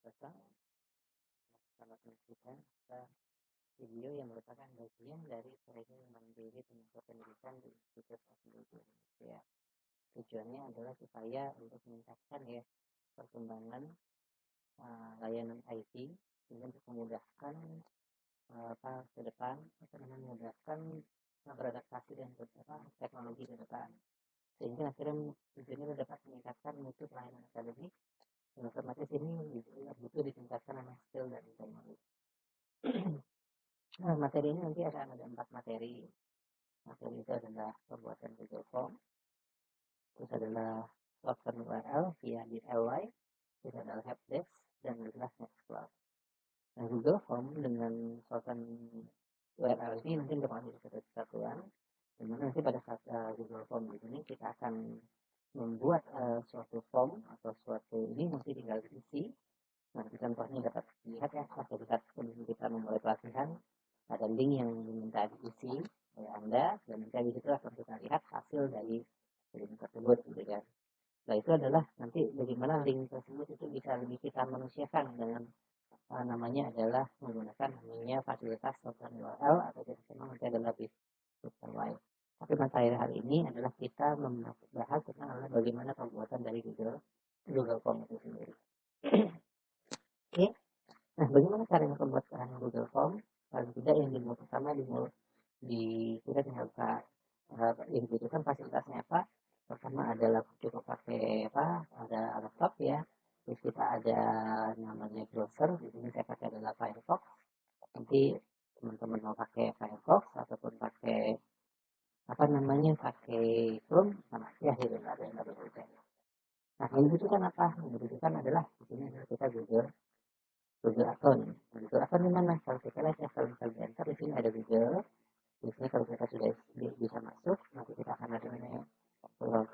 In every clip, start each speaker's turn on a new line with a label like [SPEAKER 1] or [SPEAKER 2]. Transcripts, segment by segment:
[SPEAKER 1] tentang salah kita video yang merupakan bagian dari training mandiri tenaga pendidikan di Institut Teknologi Indonesia. Tujuannya adalah supaya untuk meningkatkan perkembangan layanan IT sehingga untuk memudahkan ke depan, memudahkan beradaptasi dengan teknologi ke depan, sehingga akhirnya tujuannya dapat meningkatkan mutu pelayanan akademik. Otomatis ini butuh ditingkatkan dengan skill dan teknologi. Nah, materi ini nanti akan ada 4 materi. Materi itu adalah pembuatan Google Form, terus adalah software URL via DIY, terus adalah helpdesk, dan adalah Nextcloud. Nah, Google Form dengan software URL ini nanti bermasuk satu kesatuan, dimana nanti pada saat Google Form ini kita akan membuat suatu form atau suatu ini nanti tinggal diisi. Nah, contohnya dapat dilihat ya, pada saat kita memulai pelatihan ada link yang diminta diisi oleh Anda, dan nanti di situ akan kita lihat hasil dari link tersebut, gitu kan. Nah, itu adalah nanti bagaimana link tersebut itu bisa lebih kita manusiakan dengan namanya adalah menggunakan namanya fasilitas software URL atau memang nanti adalah sistem lain. Tapi materi hari ini adalah kita membahas tentang bagaimana pembuatan dari Google Form itu sendiri. Oke. Nah, bagaimana caranya pembuatan Google Form? Paling tidak yang pertama kita tinggal yang dibutuhkan fasilitasnya apa? Pertama adalah cukup pakai ada laptop ya. Terus kita ada namanya browser. Di sini saya pakai adalah Firefox. Nanti teman-teman mau pakai Firefox ataupun pakai pakai Chrome sama ya, itu ada yang berbeda. Nah, yang dibutuhkan apa? Yang dibutuhkan adalah di sini kita Google account. Google account di mana? Kalau kita lihat ya, kalau misalnya enter di sini ada Google. Di sini kalau kita sudah bisa masuk, nanti kita akan ada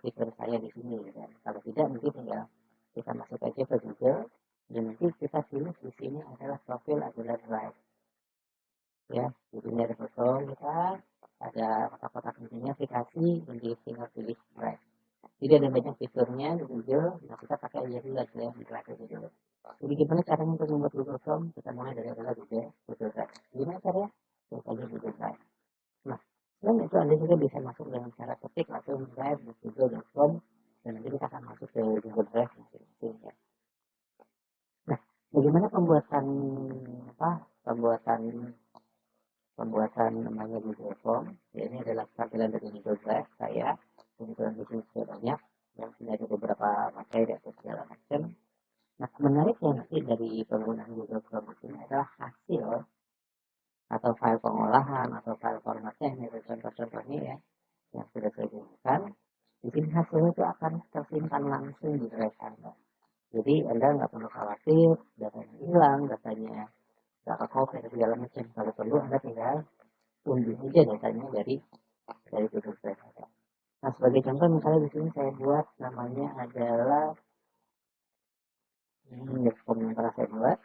[SPEAKER 1] fitur saya di sini. Ya. Kalau tidak, nanti tinggal kita masuk aja ke Google, dan nanti kita pilih di sini adalah profil adalah Drive. Ya, di sini ada foto kita, ada kotak-kotak intinya aplikasi, dan tinggal pilih Drive. Jadi ada banyak fiturnya di Google, nah kita pakai aja dulu ya di Drive dulu. Jadi gimana caranya untuk membuat Google Form? Kita mulai dari adalah Google Drive. Gimana caranya? Kita aja Google Drive. Nah, selain itu Anda juga bisa masuk dengan cara ketik langsung Drive di Google.com, dan nanti kita akan masuk ke Google Drive masing-masing ya. Nah, bagaimana pembuatan namanya Google Form? Ya, ini adalah tampilan dari Google Drive saya. Kebetulan di sini sudah banyak, yang sini ada beberapa materi atau segala macam. Nah, menariknya nanti dari penggunaan Google Form ini adalah hasil atau file pengolahan atau file formatnya, ini ada contoh-contohnya ya yang sudah saya gunakan. Di sini hasilnya itu akan tersimpan langsung di drive Anda. Jadi Anda nggak perlu khawatir datanya hilang, datanya nggak ke-copy atau segala macam. Kalau perlu Anda tinggal unduh aja datanya dari Google Drive Anda. Nah, sebagai contoh misalnya di sini saya buat namanya adalah form yang pernah saya buat.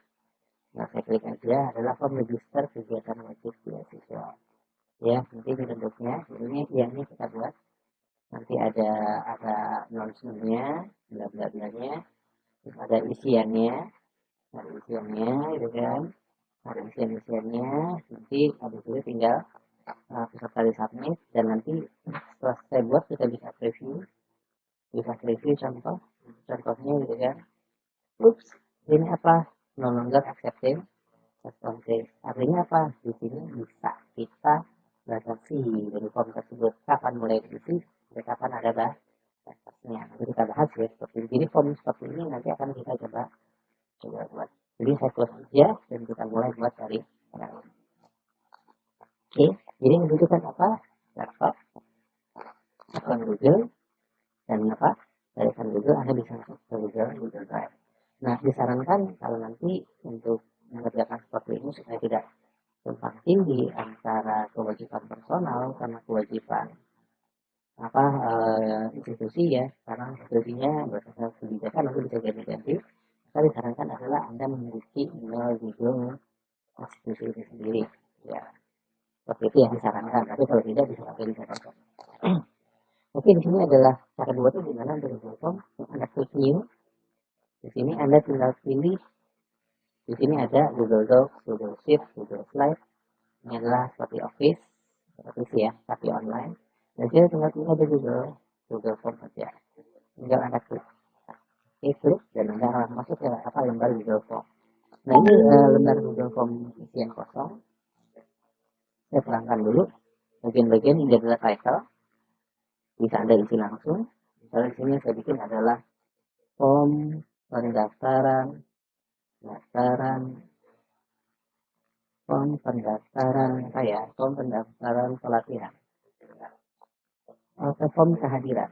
[SPEAKER 1] Nah, saya klik aja adalah form register kegiatan wajib beasiswa. Ya, nanti bentuknya ini kita buat. Nanti ada announcement-nya, bla bla blanya, terus ada isiannya, gitu kan. Ada isiannya, nanti habis itu tinggal peserta di submit, dan nanti setelah saya buat kita bisa preview contohnya gitu kan. Oops, ini apa? No longer accepted responsive. Artinya apa? Di sini bisa kita batasi dari form tersebut kapan mulai diisi dan kapan ada batasnya. Nanti kita bahas ya seperti ini. Jadi form seperti ini nanti akan kita coba buat. Jadi saya close aja dan kita mulai buat dari sekarang. Oke, jadi membutuhkan apa? Laptop, akun Google, dan dari akun Google Anda bisa masuk ke Google Drive. Nah, disarankan kalau nanti untuk mengerjakan seperti ini supaya tidak tumpang tindih antara kewajiban personal sama kewajiban institusi ya, karena institusinya berdasarkan kebijakan nanti bisa ganti-ganti. Maka disarankan adalah Anda memiliki email Google institusi itu sendiri ya, seperti itu yang disarankan. Tapi kalau tidak bisa pakai disarankan. Oke, di sini adalah cara buatnya gimana untuk Google Form. Anda klik new. Di sini Anda tinggal pilih Di sini ada Google Docs, Google Sheet, Google Slide. Ini adalah seperti Office ya, tapi online. Dan kita tinggal ada Google Form saja. Tinggal Anda klik itu dan Anda akan masuk ke lembar Google Form. Nah ini lembar Google Form isian kosong. Saya terangkan dulu bagian-bagian ini adalah title. Bisa Anda isi langsung. Misalnya di sini saya bikin adalah form pendaftaran, form pendaftaran pelatihan, atau form kehadiran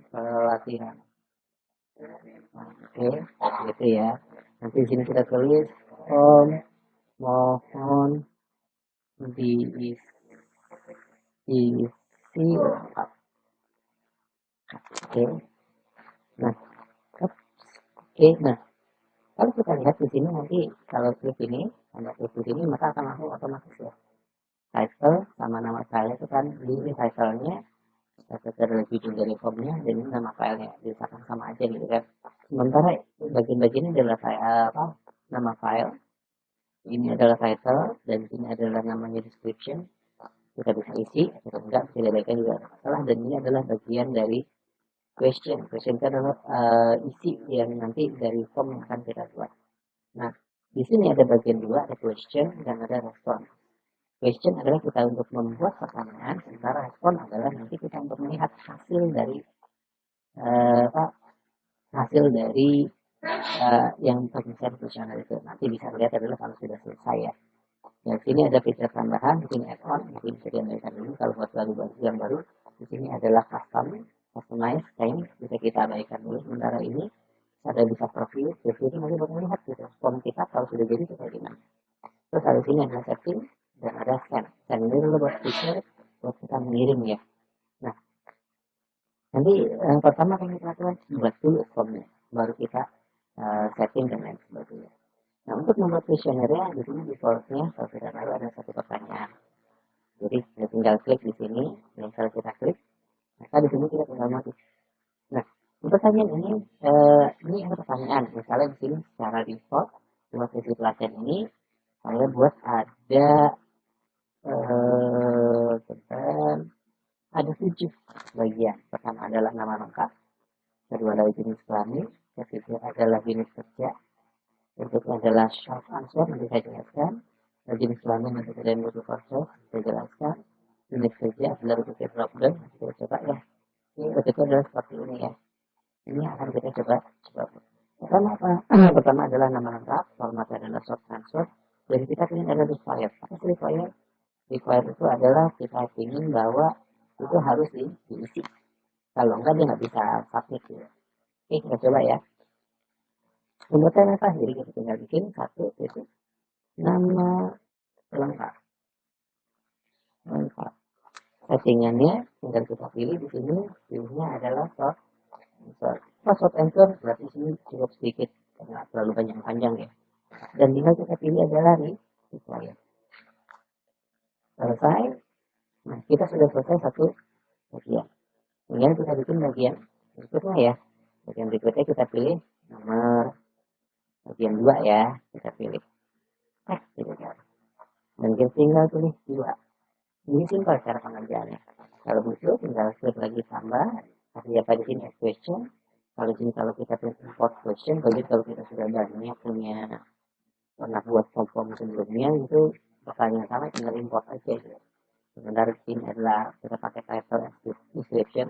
[SPEAKER 1] pelatihan. Oke, gitu ya. Nanti di sini kita tulis form mohon diisi lengkap. Oke. Nah, kalau kita lihat di sini nanti kalau klik ini, Anda klik di sini maka akan langsung otomatis ya. Title sama nama saya itu kan di title-nya, kita lebih dari formnya dan ini nama filenya disamakan sama aja gitu kan. Sementara bagian-bagian ini adalah nama file, ini adalah title dan ini adalah namanya description. Kita bisa isi atau enggak, tidak ada juga masalah. Dan ini adalah bagian dari question itu adalah isi yang nanti dari form yang akan kita buat. Nah, di sini ada bagian dua, ada question dan ada respon. Question adalah kita untuk membuat pertanyaan, sementara respon adalah nanti kita untuk melihat hasil dari yang penyelesaian kuesioner itu. Nanti bisa lihat adalah kalau sudah selesai ya. Di sini ada fitur tambahan, di sini add-on, nanti bisa diambilkan dulu kalau buat yang baru. Di sini adalah customize, ini bisa kita abaikan dulu. Sementara ini ada bisa preview itu nanti untuk melihat gitu form kita kalau sudah jadi seperti gimana. Terus ada sini ada setting dan ada send. Send ini dulu buat fitur buat kita mengirim ya. Nah, nanti pertama kan kita lakukan buat dulu formnya, baru kita setting dan lain sebagainya. Nah, untuk membuat kuesionernya di sini defaultnya kalau kita tahu ada satu pertanyaan. Jadi kita tinggal klik di sini, misal kita klik, maka di sini kita tinggal mati. Nah, untuk pertanyaan ini ada pertanyaan. Misalnya di sini secara default buat sesi pelatihan ini saya buat ada 7 bagian. Pertama adalah nama lengkap, kedua adalah jenis kelamin, ketiga adalah jenis kerja, berikutnya adalah short answer, nanti saya jelaskan. Jenis kelamin nanti ada yang butuh proses, saya jelaskan. Jenis kerja adalah berbagai problem, kita coba ya. Ini bentuknya adalah seperti ini ya. Ini akan kita coba. Pertama adalah nama lengkap, format adalah short answer. Jadi kita ingin ada required. Apa sih required? Required itu adalah kita ingin bahwa itu harus diisi. Kalau enggak dia nggak bisa submit ya. Oke, kita coba ya. Kemudian apa? Jadi kita tinggal bikin satu itu nama lengkap. Settingannya tinggal kita pilih di sini. Pilihnya adalah short answer. Short answer berarti sini cukup sedikit, nggak terlalu panjang ya. Dan tinggal kita pilih adalah required. Selesai. Nah, kita sudah selesai satu bagian. Tinggal kita bikin bagian berikutnya ya. Bagian berikutnya kita pilih nomor bagian 2 ya. Kita pilih teks gitu kan. Dan kita tinggal tulis 2. Ini simpel cara pengerjaannya. Kalau butuh tinggal klik lagi tambah. Kasih apa di sini question. Kalau kita pilih import question, kalau kita sudah banyak pernah buat form sebelumnya itu pertanyaan sama tinggal import aja gitu. Sementara di sini adalah kita pakai title description.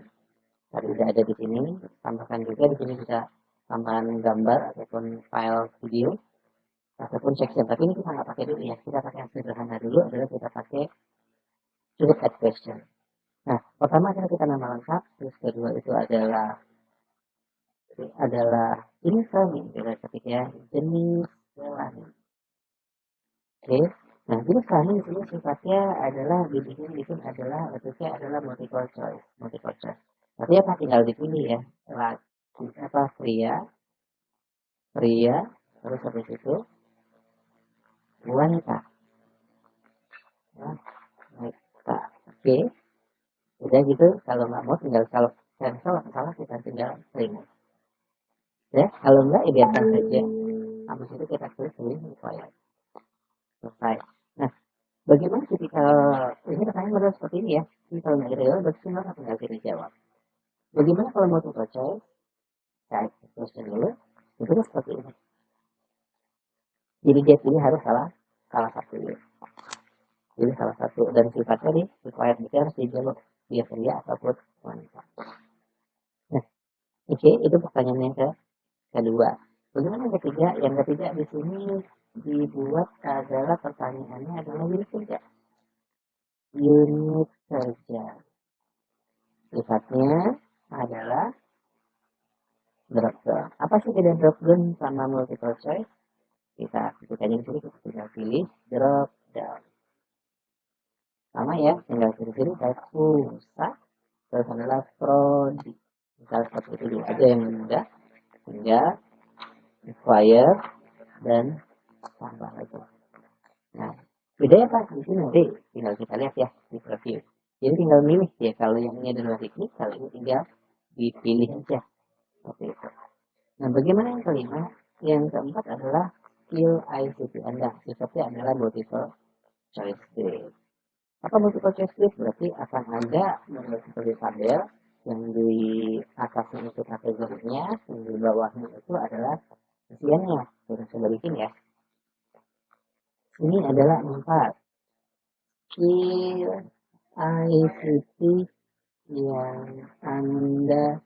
[SPEAKER 1] Tadi sudah ada di sini, tambahkan juga di sini bisa tambahan gambar ataupun file video ataupun section. Tapi ini kita nggak pakai dulu ya. Kita pakai yang sederhana dulu adalah kita pakai cukup add question. Nah, pertama kita nama lengkap, terus kedua itu adalah ini kelamin, kita ketik ya jenis kelamin. Oke. Nah, jenis kelamin di sini sifatnya adalah dibikin adalah bentuknya adalah multiple choice. Tapi apa tinggal dipilih ya, pria, terus habis itu wanita. Oke. Udah gitu, kalau nggak mau tinggal kalau cancel salah kita tinggal remove. Ya, kalau enggak ya biarkan saja. Habis itu kita tulis required. Selesai. Nah, bagaimana ketika ini pertanyaan model seperti ini ya? Ini kalau nggak real, berarti kita tinggal pilih jawab. Bagaimana kalau multiple choice? Saya question dulu. Itu seperti ini. Jadi dia pilih harus salah satu. Jadi salah satu dan sifatnya nih required itu harus dijawab dia pria ataupun wanita. Nah, oke, itu pertanyaan yang kedua. Bagaimana yang ketiga? Yang ketiga di sini dibuat adalah pertanyaannya adalah unit kerja. Unit kerja. Sifatnya adalah drop down. Apa sih beda drop down sama multiple choice? Kita aja di sini kita tinggal pilih drop down. Sama ya, tinggal pilih kayak pusat, terus adalah prodi. Misal seperti itu dulu aja yang mudah, tinggal require dan tambah lagi. Nah, bedanya apa di sini nanti tinggal kita lihat ya di preview. Jadi tinggal milih ya, kalau yang ini adalah teknik, kalau ini tinggal dipilih aja seperti itu. Nah, bagaimana yang kelima? Yang keempat adalah skill ICT Anda. Sifatnya adalah multiple choice based. Apa multiple choice based? Berarti akan ada seperti tabel yang di atasnya itu kategorinya, yang di bawahnya itu adalah isiannya. Sudah saya bikin ya. Ini adalah 4 skill ICT yang Anda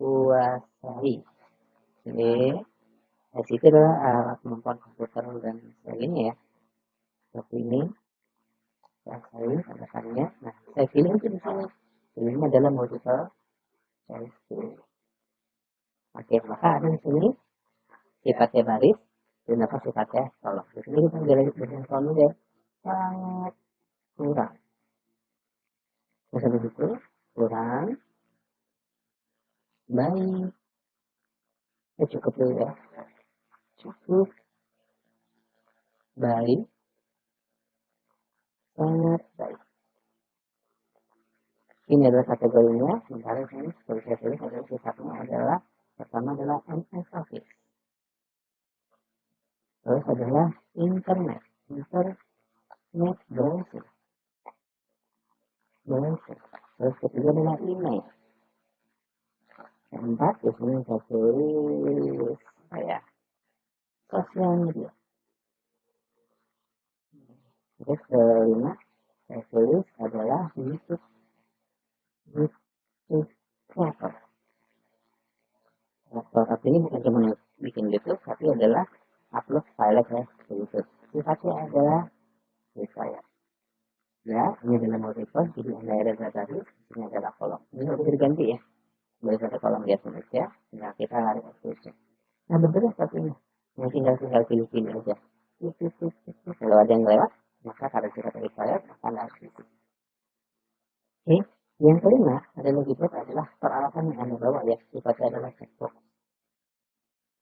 [SPEAKER 1] kuasai. Oke. ICT adalah alat kemampuan komputer dan sebagainya ya. Seperti ini. Kuasai tanda-tandanya. Nah, saya pilih itu di sini. Ini adalah multiple choice. Oke, maka ada di sini sifatnya baris dan apa sifatnya kolom. Di sini kita dengan kolom dia sangat kurang. Terus habis itu kurang baik. Cukup dulu ya. Cukup baik, sangat baik. Ini adalah kategorinya. Sementara ini seperti saya tulis adalah sifatnya adalah pertama adalah MS Office. Terus adalah internet browser. Terus ketiga adalah email. Yang keempat di sini saya tulis sosial media. Terus kelima saya tulis adalah YouTube creator. Creator ini bukan cuma bikin YouTube, tapi adalah upload file ke YouTube. Sifatnya adalah required. Ya, ini adalah multiple, jadi Anda ada database, ini adalah kolom. Ini bisa diganti ya. Boleh satu kolom dia tulis ya. Tinggal kita lari ke. Nah, bentuknya seperti ini. Yang tinggal pilih-pilih aja. Kalau ada yang lewat, maka kalau kita required, maka Anda harus isi. Oke, yang kelima adalah dibuat adalah peralatan yang Anda bawa ya. Sifatnya adalah checkbox.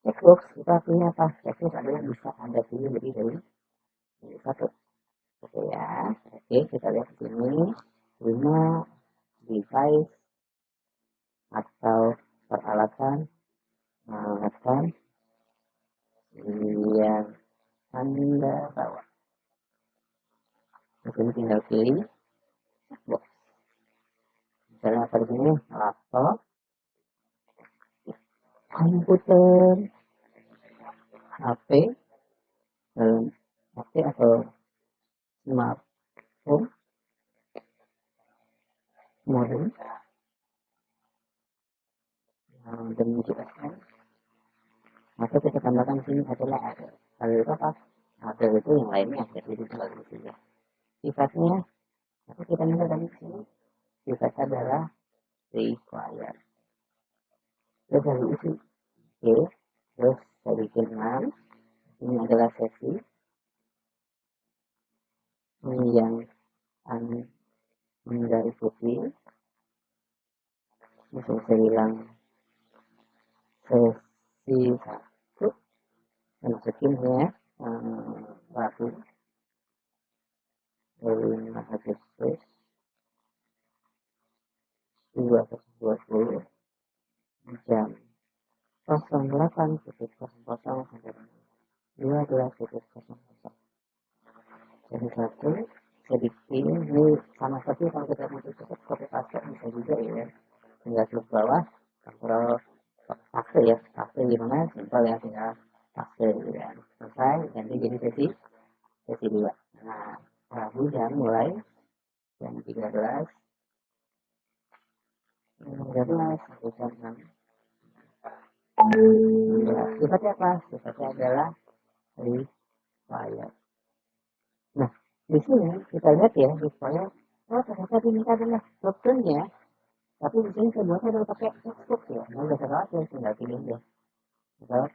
[SPEAKER 1] Checkbox itu artinya apa? Checkbox adalah bisa Anda pilih lebih dari satu. Oke ya. Oke, kita lihat di sini. 5 device atau peralatan yang Anda bawa. Di sini tinggal pilih checkbox. Misalnya apa di sini? Laptop, komputer, HP, HP atau smartphone, modem, dan GSM. Atau kita tambahkan sini adalah ada. Kalau itu apa? Ada itu yang lainnya. Jadi itu lagi sini. Sifatnya, apa kita minta dari sini? Sifatnya adalah required. Terus dari isi. Oke. Terus saya bikin 6. Ini adalah sesi yang Anda ikuti. Bisa saya bilang sesi 1. Masukin ya. Rabu. 5 Agustus 2020 jam 08.00 sampai 12.00. Jadi satu sedikit ini sama seperti kalau kita mau cepat copy paste bisa juga ya, tinggal klik bawah kontrol paste ya, paste gimana simpel ya, tinggal paste gitu ya, selesai ganti jadi sesi 2. Nah Rabu jam mulai jam 13 sampai jam 6 ya, sifatnya apa? Sifatnya adalah required. Nah di sini kita lihat ya required, oh ternyata diminta adalah strukturnya, tapi di sini saya buatnya adalah pakai textbook ya, nggak usah khawatir, tinggal pilih deh. Kalau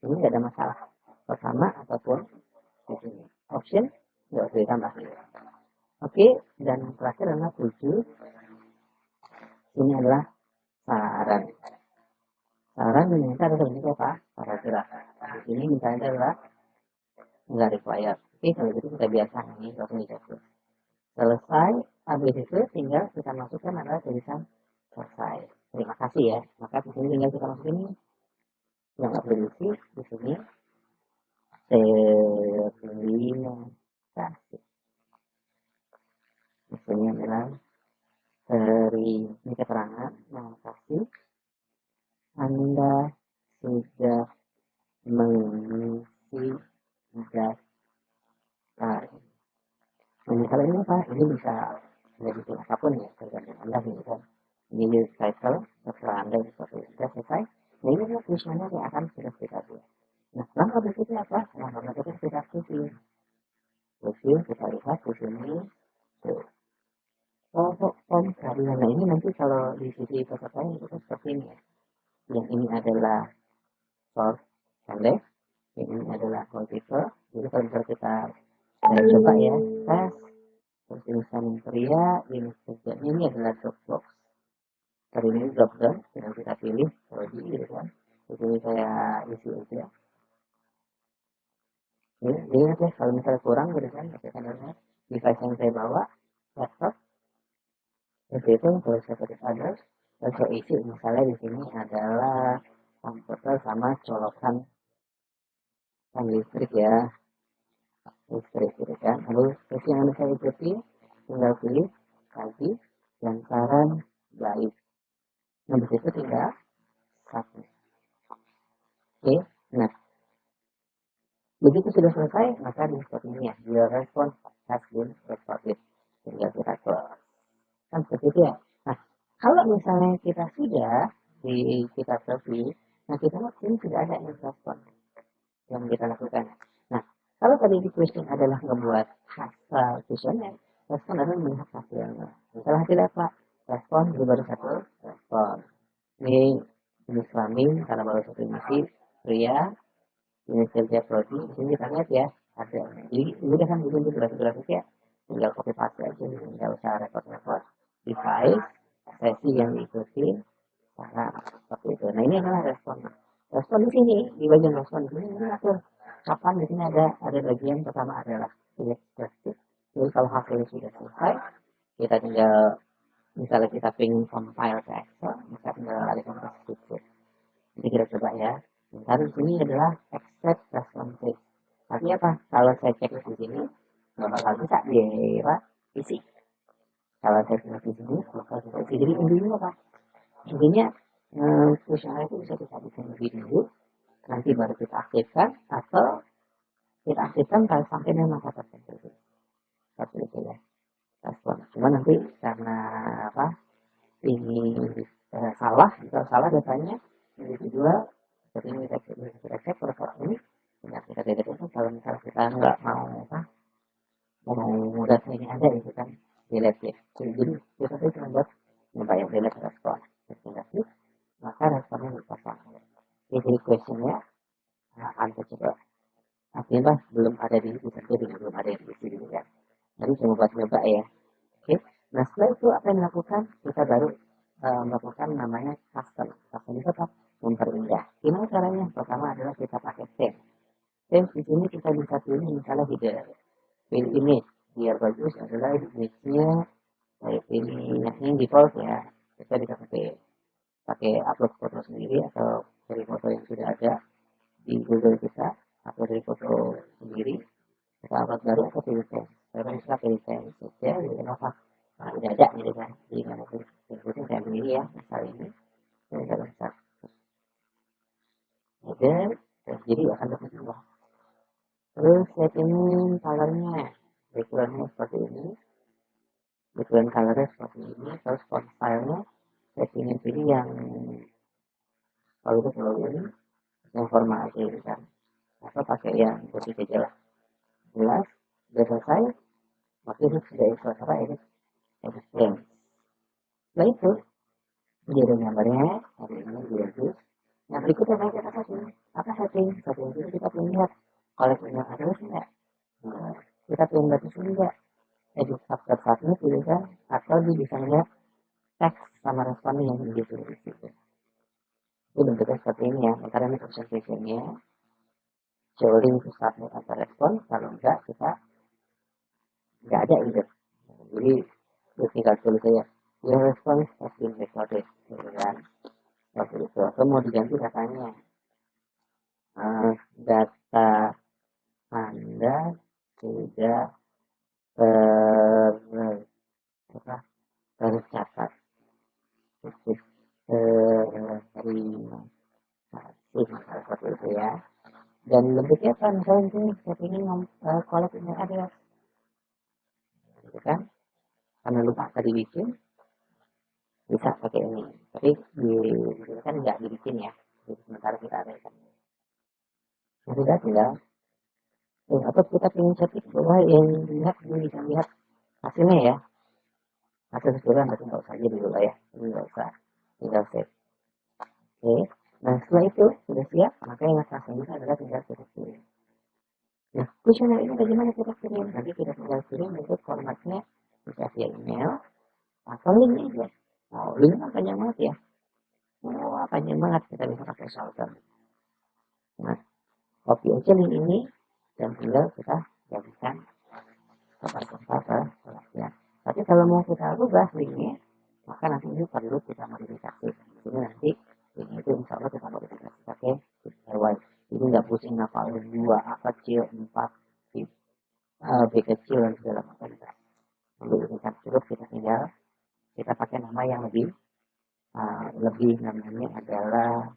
[SPEAKER 1] ini nggak ada masalah, pertama ataupun di sini option nggak usah ditambah. Oke, dan terakhir adalah 7. Ini adalah saran. Saran diminta adalah ini apa? Paragraf. Di sini misalnya adalah nggak required. Oke, kalau gitu kita biasakan ini langsung dicopot. Selesai, habis itu tinggal kita masukkan adalah tulisan selesai. Terima kasih ya. Maka di sini tinggal kita masukin ini yang nggak perlu diisi di sini. Terima kasih. Maksudnya adalah ini keterangan, terima kasih Anda sudah mengisi daftar. Nah, kalau ini apa? Ini bisa jadi apapun ya, tergantung Anda nih kan. Ini title, terserah Anda seperti itu. Sudah selesai. Nah ini adalah tulisannya yang akan sudah kita buat. Nah langkah berikutnya apa? Langkah berikutnya kita review. Review kita lihat di sini. Tuh. Form kalian. Nah ini nanti kalau di sisi pesertanya itu seperti ini ya. Yang ini adalah source pendek, yang ini adalah multiple. Jadi kalau misalnya kita coba ya, tes tulisan pria, ini kerjanya ini adalah Dropbox. Kali ini drop-down yang kita pilih kalau di gitu kan. Di sini saya isi aja. Ya, jadi nanti kalau misalnya kurang gitu kan, karena device yang saya bawa, laptop, seperti itu, kalau saya ketik others, dan saya isi misalnya di sini adalah komputer sama colokan listrik ya, listrik gitu kan. Lalu sesi yang saya ikuti, tinggal pilih lagi dan saran baik. Nah di situ tinggal submit. Oke, nah begitu sudah selesai, maka di seperti ini ya, your response has been recorded. Tinggal kita close. Kan seperti itu ya. Nah, kalau misalnya kita sudah di kita review, nah kita lihat sini sudah ada yang respon yang kita lakukan. Nah, kalau tadi di question adalah membuat hasil kuesioner, respon adalah melihat hasilnya. Misalnya hasil apa? Respon baru satu respon. Ini jenis kelamin karena baru satu misi pria, jenis kerja prodi. Di sini kita lihat ya ada. Jadi ini kan itu grafik ya. Tinggal copy paste aja, nggak usah repot-repot. Device, sesi yang diikuti, cara seperti itu. Nah ini adalah respon. Respon di sini, di bagian respon di sini ini atur kapan. Di sini ada bagian pertama adalah expressive. Jadi kalau hasilnya sudah selesai, kita tinggal misalnya kita pengen compile ke Excel, kita tinggal alihkan ke spreadsheet. Jadi kita coba ya. Misalnya di sini adalah extract responses. Tapi apa? Kalau saya cek di sini, nggak bakal bisa isi. Kalau saya cek di sini, bakal bisa isi. Jadi intinya apa? Intinya usaha itu bisa kita bikin lebih dulu, nanti baru kita aktifkan, atau kita aktifkan kalau sampai memang kata tertentu. Seperti itu ya. Respon. Cuma nanti karena apa? Ini salah, kalau salah datanya individual, seperti ini kita cek proses ini, kita tidak itu kalau misalnya kita nggak mau apa, mau data ini ada itu kan delete ya. Jadi kita itu cuma buat nyobain delete respon. Negatif, maka responnya dipasang. Jadi questionnya untouchable. Artinya belum ada di sini, belum ada di sini kan. Jadi cuma buat nyoba ya. Oke. Nah setelah itu apa yang dilakukan? Kita baru melakukan namanya custom. Custom itu apa? Memperindah. Gimana caranya? Pertama adalah kita pakai theme. Theme di sini kita bisa pilih misalnya pilih image. Biar bagus adalah image-nya saya pilih yang default ya. Kita bisa pakai upload foto sendiri atau dari foto yang sudah ada di Google kita atau dari foto sendiri kita upload baru atau pilih change. Kalau misalnya pilih change saja, jadi kenapa? Nah, udah ada gitu kan. Jadi karena itu saya pilih ya, misal ini saya bisa besar. Jadi akan lebih mudah. Terus settingin colornya, backgroundnya seperti ini, background colornya seperti ini. Terus font stylenya settingin pilih yang kalau itu selalu ini yang formal aja gitu kan, atau pakai yang putih aja lah. Jelas, udah selesai. Waktu itu sudah ikut apa ini? Explain. Setelah itu dia ada gambarnya, ada ini bagus. Nah berikutnya baik kita setting. Apa setting? Setting itu kita pilih lihat kalau punya address enggak. Nah, kita pilih bagus enggak. Edit chapter 1 pilihkan atau dia bisa melihat teks sama responnya yang ditulis di situ. Itu bentuknya seperti ini ya. Karena ini presentation-nya show link to submit atau respon. Kalau enggak kita enggak ada gitu. Jadi tinggal tulis saja your response has been recorded gitu kan. Waktu itu atau mau diganti datanya, data Anda sudah tercatat. Terima kasih seperti itu ya. Dan bentuknya apa? Misalnya ini saya ingin collect email address, gitu kan? Karena lupa tadi bikin, bisa pakai ini. Tapi di kan nggak dibikin ya. Jadi sementara kita ada kan. Nah, sudah tinggal. Atau kita ingin setting bahwa yang dilihat ini bisa lihat hasilnya ya. Hasil keseluruhan nanti nggak usah aja dulu lah ya. Ini nggak usah. Tinggal save. Oke. Nah setelah itu sudah siap, maka yang selanjutnya adalah tinggal kita kirim. Nah, kuesioner ini bagaimana kita kirim? Nanti kita tinggal kirim bentuk formatnya bisa via email atau link aja. Nah, link kan panjang banget ya. Wah, panjang banget kita bisa pakai shorter. Nah, copy aja link ini dan tinggal kita jadikan tempat ya. Tapi kalau mau kita rubah linknya, maka nanti ini perlu kita modifikasi. Jadi nanti link itu insya Allah kita modifikasi pakai DIY. Jadi nggak pusing ngapalin 2 A kecil 4 B kecil dan segala macam. Untuk ini kan cukup kita tinggal kita pakai nama yang lebih namanya adalah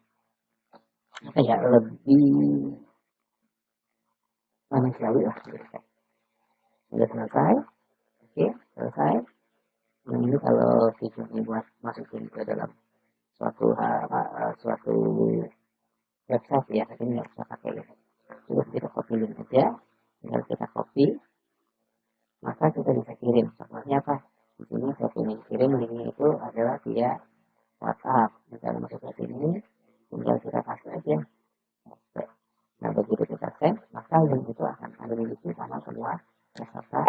[SPEAKER 1] apa ya, lebih manusiawi lah. Sudah selesai. Oke, selesai. Nah, ini kalau tujuannya buat masukin ke dalam suatu website ya, tapi nggak usah pakai link. Cukup kita copy link aja, tinggal kita copy, maka kita bisa kirim. Contohnya apa? Di sini saya ingin kirim linknya itu adalah via WhatsApp. Misalnya masuk ke sini, tinggal kita kasih aja. Nah begitu kita send, maka link itu akan ada dimiliki sama semua peserta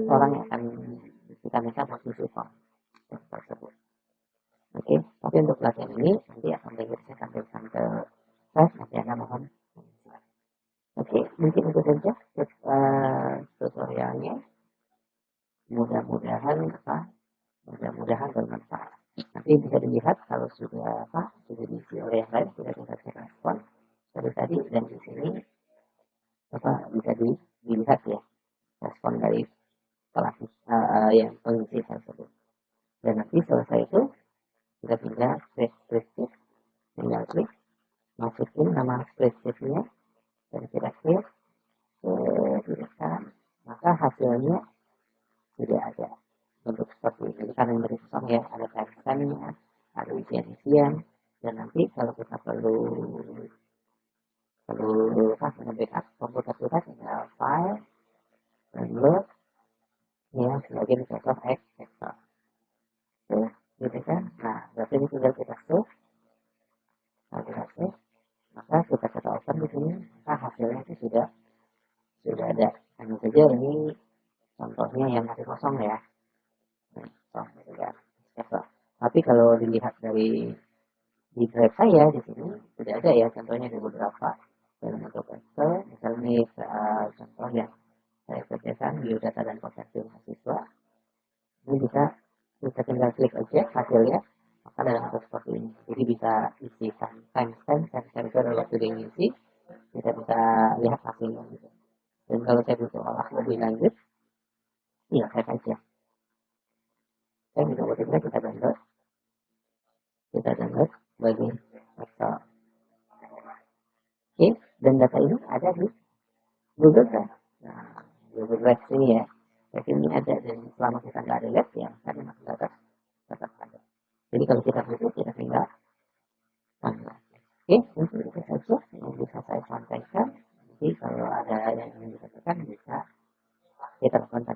[SPEAKER 1] orang yang akan kita minta posisi form tersebut. Oke, tapi untuk pelatihan ini nanti akan saya sampaikan ke saya, nanti akan mohon. Oke, mungkin itu saja tutorialnya. Mudah-mudahan bermanfaat. Nanti bisa dilihat kalau sudah sudah diisi oleh yang lain, sudah bisa saya respon dari tadi, dan di sini bisa dilihat ya respon dari pelatih yang pengisi tersebut. Dan nanti selesai itu kita tinggal spreadsheet, tinggal klik masukin nama spreadsheetnya dan kita klik maka hasilnya sudah ada bentuk seperti ini. Karena yang dari kosong ya, ada timestamp-nya, ada isian-isian, dan nanti kalau kita perlu nge-backup komputer kita, tinggal file, download, ya sebagai Microsoft Excel. Gitu kan? Nah, berarti ini tinggal kita save. Kalau kita save, maka kita open di sini, maka hasilnya itu sudah ada. Hanya saja ini contohnya yang masih kosong ya. Tapi kalau dilihat dari di drive saya di sini sudah ada ya, contohnya ada beberapa dalam bentuk Excel. Misalnya contoh yang saya kerjakan biodata dan persepsi mahasiswa, ini bisa tinggal klik aja hasilnya, maka dalam bentuk seperti ini. Jadi bisa isi timestamp pada waktu dia ngisi kita bisa lihat hasilnya gitu. Dan kalau saya butuh olah lebih lanjut, ya saya aja. Saya bisa butuhnya kita download bagi Excel. Oke, dan data ini ada di Google Drive. Nah, Google Drive ini ya, Drive ini ada, dan selama kita nggak ada lihat ya, tadi masuk data tetap ada. Jadi kalau kita butuh, kita tinggal tambah. Oke, untuk itu saja yang bisa saya sampaikan. Jadi kalau ada yang ingin disampaikan bisa kita kontak